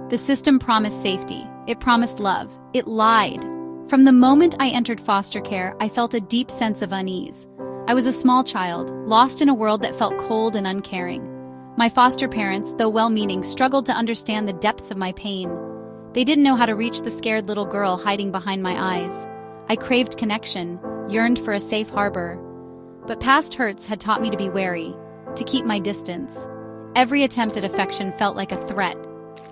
The system promised safety. It promised love. It lied. From the moment I entered foster care, I felt a deep sense of unease. I was a small child, lost in a world that felt cold and uncaring. My foster parents, though well-meaning, struggled to understand the depths of my pain. They didn't know how to reach the scared little girl hiding behind my eyes. I craved connection, yearned for a safe harbor. But past hurts had taught me to be wary, to keep my distance. Every attempt at affection felt like a threat.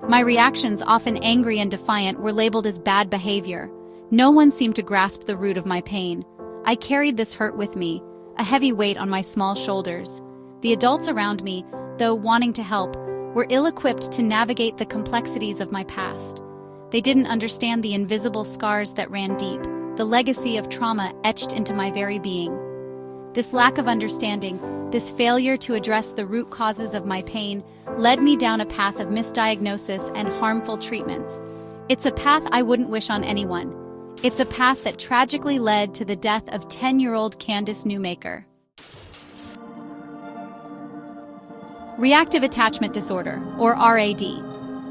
My reactions, often angry and defiant, were labeled as bad behavior. No one seemed to grasp the root of my pain. I carried this hurt with me, a heavy weight on my small shoulders. The adults around me, though wanting to help, were ill-equipped to navigate the complexities of my past. They didn't understand the invisible scars that ran deep, the legacy of trauma etched into my very being. This lack of understanding, this failure to address the root causes of my pain, led me down a path of misdiagnosis and harmful treatments. It's a path I wouldn't wish on anyone. It's a path that tragically led to the death of 10-year-old Candace Newmaker. Reactive Attachment Disorder, or RAD.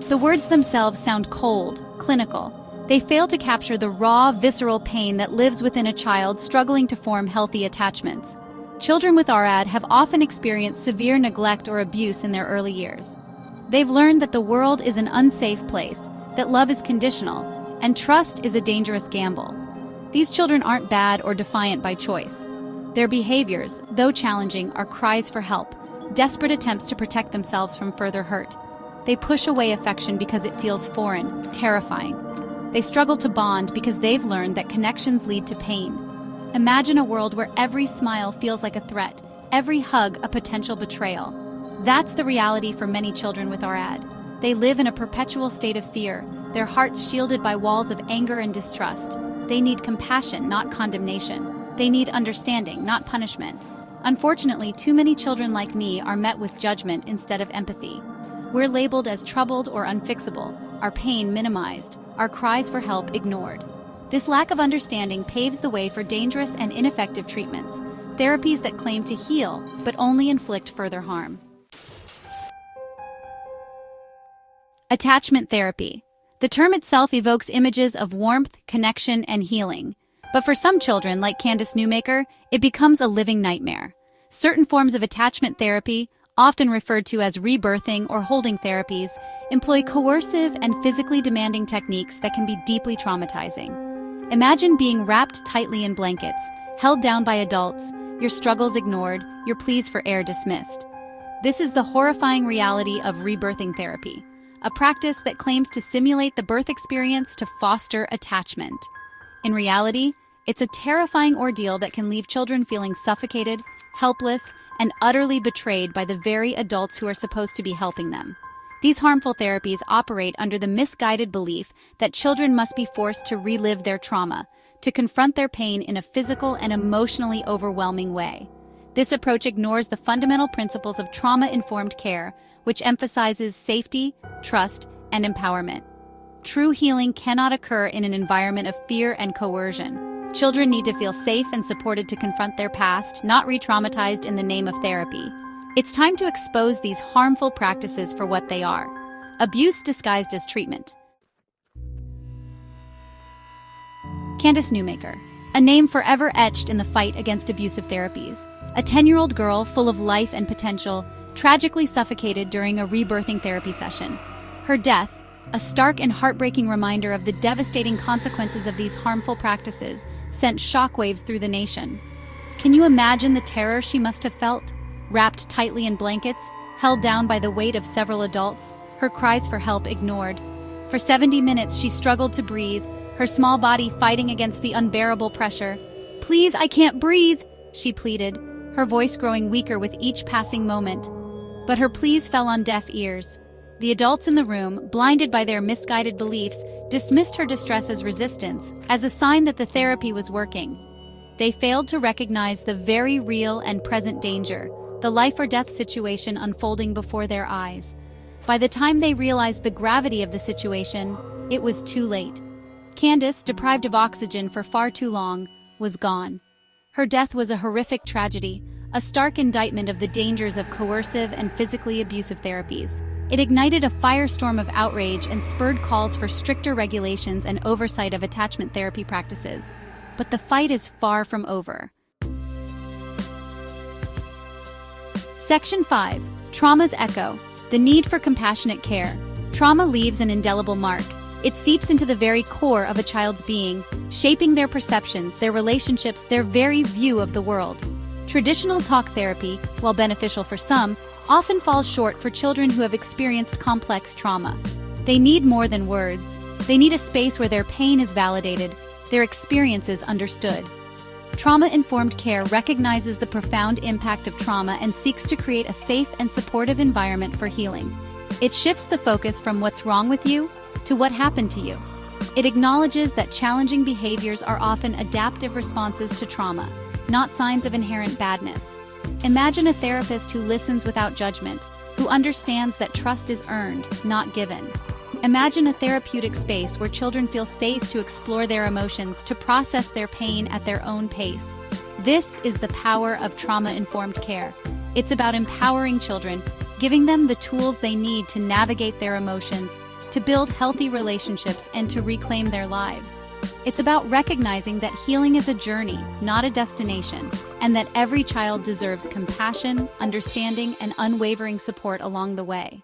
The words themselves sound cold, clinical. They fail to capture the raw, visceral pain that lives within a child struggling to form healthy attachments. Children with RAD have often experienced severe neglect or abuse in their early years. They've learned that the world is an unsafe place, that love is conditional, and trust is a dangerous gamble. These children aren't bad or defiant by choice. Their behaviors, though challenging, are cries for help, desperate attempts to protect themselves from further hurt. They push away affection because it feels foreign, terrifying. They struggle to bond because they've learned that connections lead to pain. Imagine a world where every smile feels like a threat, every hug a potential betrayal. That's the reality for many children with RAD. They live in a perpetual state of fear, their hearts shielded by walls of anger and distrust. They need compassion, not condemnation. They need understanding, not punishment. Unfortunately, too many children like me are met with judgment instead of empathy. We're labeled as troubled or unfixable, our pain minimized, our cries for help ignored. This lack of understanding paves the way for dangerous and ineffective treatments, therapies that claim to heal but only inflict further harm. Attachment therapy. The term itself evokes images of warmth, connection, and healing. But for some children, like Candace Newmaker, it becomes a living nightmare. Certain forms of attachment therapy, often referred to as rebirthing or holding therapies, employ coercive and physically demanding techniques that can be deeply traumatizing. Imagine being wrapped tightly in blankets, held down by adults, your struggles ignored, your pleas for air dismissed. This is the horrifying reality of rebirthing therapy, a practice that claims to simulate the birth experience to foster attachment. In reality, it's a terrifying ordeal that can leave children feeling suffocated, helpless, and utterly betrayed by the very adults who are supposed to be helping them. These harmful therapies operate under the misguided belief that children must be forced to relive their trauma, to confront their pain in a physical and emotionally overwhelming way. This approach ignores the fundamental principles of trauma-informed care, which emphasizes safety, trust, and empowerment. True healing cannot occur in an environment of fear and coercion. Children need to feel safe and supported to confront their past, not re-traumatized in the name of therapy. It's time to expose these harmful practices for what they are: abuse disguised as treatment. Candace Newmaker, a name forever etched in the fight against abusive therapies. A 10-year-old girl full of life and potential, tragically suffocated during a rebirthing therapy session. Her death, a stark and heartbreaking reminder of the devastating consequences of these harmful practices, sent shockwaves through the nation. Can you imagine the terror she must have felt? Wrapped tightly in blankets, held down by the weight of several adults, her cries for help ignored. For 70 minutes she struggled to breathe, her small body fighting against the unbearable pressure. "Please, I can't breathe," she pleaded, her voice growing weaker with each passing moment. But her pleas fell on deaf ears. The adults in the room, blinded by their misguided beliefs, dismissed her distress as resistance, as a sign that the therapy was working. They failed to recognize the very real and present danger, the life-or-death situation unfolding before their eyes. By the time they realized the gravity of the situation, it was too late. Candace, deprived of oxygen for far too long, was gone. Her death was a horrific tragedy, a stark indictment of the dangers of coercive and physically abusive therapies. It ignited a firestorm of outrage and spurred calls for stricter regulations and oversight of attachment therapy practices. But the fight is far from over. Section 5. Trauma's Echo. The need for compassionate care. Trauma leaves an indelible mark. It seeps into the very core of a child's being, shaping their perceptions, their relationships, their very view of the world. Traditional talk therapy, while beneficial for some, often falls short for children who have experienced complex trauma. They need more than words. They need a space where their pain is validated, their experiences understood. Trauma-informed care recognizes the profound impact of trauma and seeks to create a safe and supportive environment for healing. It shifts the focus from what's wrong with you to what happened to you. It acknowledges that challenging behaviors are often adaptive responses to trauma, not signs of inherent badness. Imagine a therapist who listens without judgment, who understands that trust is earned, not given. Imagine a therapeutic space where children feel safe to explore their emotions, to process their pain at their own pace. This is the power of trauma-informed care. It's about empowering children, giving them the tools they need to navigate their emotions, to build healthy relationships, and to reclaim their lives. It's about recognizing that healing is a journey, not a destination, and that every child deserves compassion, understanding, and unwavering support along the way.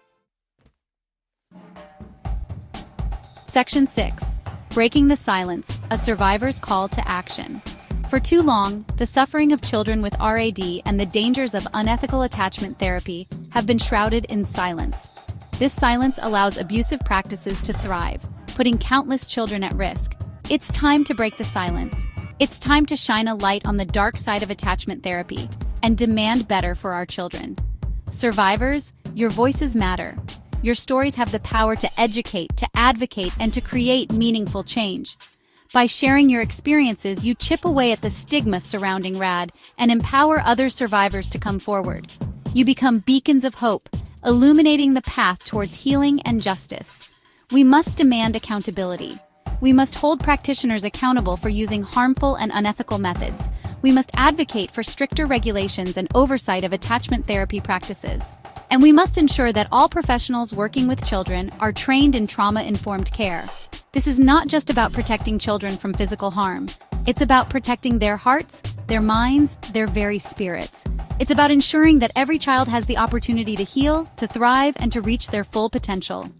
Section 6. Breaking the Silence, a survivor's call to action. For too long, the suffering of children with RAD and the dangers of unethical attachment therapy have been shrouded in silence. This silence allows abusive practices to thrive, putting countless children at risk. It's time to break the silence. It's time to shine a light on the dark side of attachment therapy and demand better for our children. Survivors, your voices matter. Your stories have the power to educate, to advocate, and to create meaningful change. By sharing your experiences, you chip away at the stigma surrounding RAD and empower other survivors to come forward. You become beacons of hope, illuminating the path towards healing and justice. We must demand accountability. We must hold practitioners accountable for using harmful and unethical methods. We must advocate for stricter regulations and oversight of attachment therapy practices. And we must ensure that all professionals working with children are trained in trauma-informed care. This is not just about protecting children from physical harm. It's about protecting their hearts, their minds, their very spirits. It's about ensuring that every child has the opportunity to heal, to thrive, and to reach their full potential.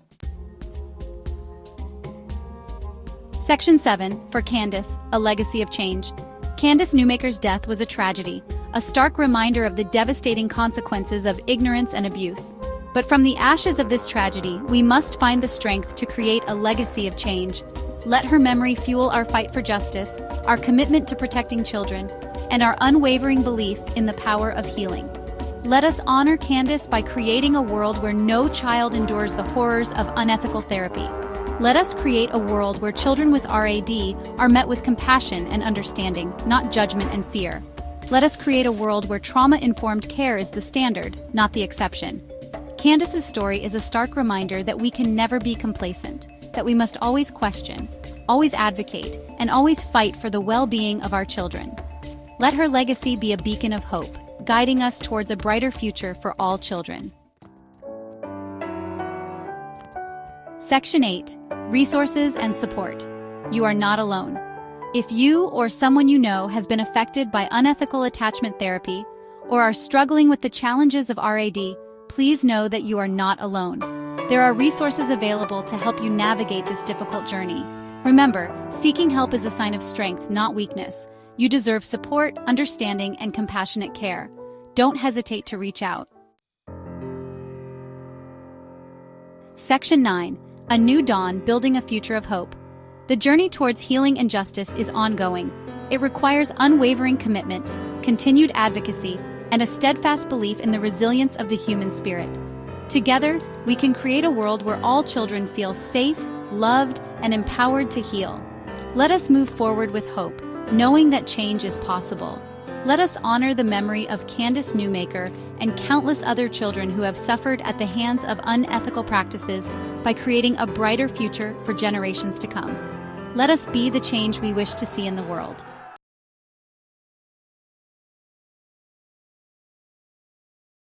Section 7. For Candace, a legacy of change. Candace Newmaker's death was a tragedy, a stark reminder of the devastating consequences of ignorance and abuse. But from the ashes of this tragedy, we must find the strength to create a legacy of change. Let her memory fuel our fight for justice, our commitment to protecting children, and our unwavering belief in the power of healing. Let us honor Candace by creating a world where no child endures the horrors of unethical therapy. Let us create a world where children with RAD are met with compassion and understanding, not judgment and fear. Let us create a world where trauma-informed care is the standard, not the exception. Candace's story is a stark reminder that we can never be complacent, that we must always question, always advocate, and always fight for the well-being of our children. Let her legacy be a beacon of hope, guiding us towards a brighter future for all children. Section 8. Resources and support. You are not alone. If you or someone you know has been affected by unethical attachment therapy or are struggling with the challenges of RAD, please know that you are not alone. There are resources available to help you navigate this difficult journey. Remember, seeking help is a sign of strength, not weakness. You deserve support, understanding, and compassionate care. Don't hesitate to reach out. Section 9. A New Dawn, Building a Future of Hope. The journey towards healing and justice is ongoing. It requires unwavering commitment, continued advocacy, and a steadfast belief in the resilience of the human spirit. Together, we can create a world where all children feel safe, loved, and empowered to heal. Let us move forward with hope, knowing that change is possible. Let us honor the memory of Candace Newmaker and countless other children who have suffered at the hands of unethical practices by creating a brighter future for generations to come. Let us be the change we wish to see in the world.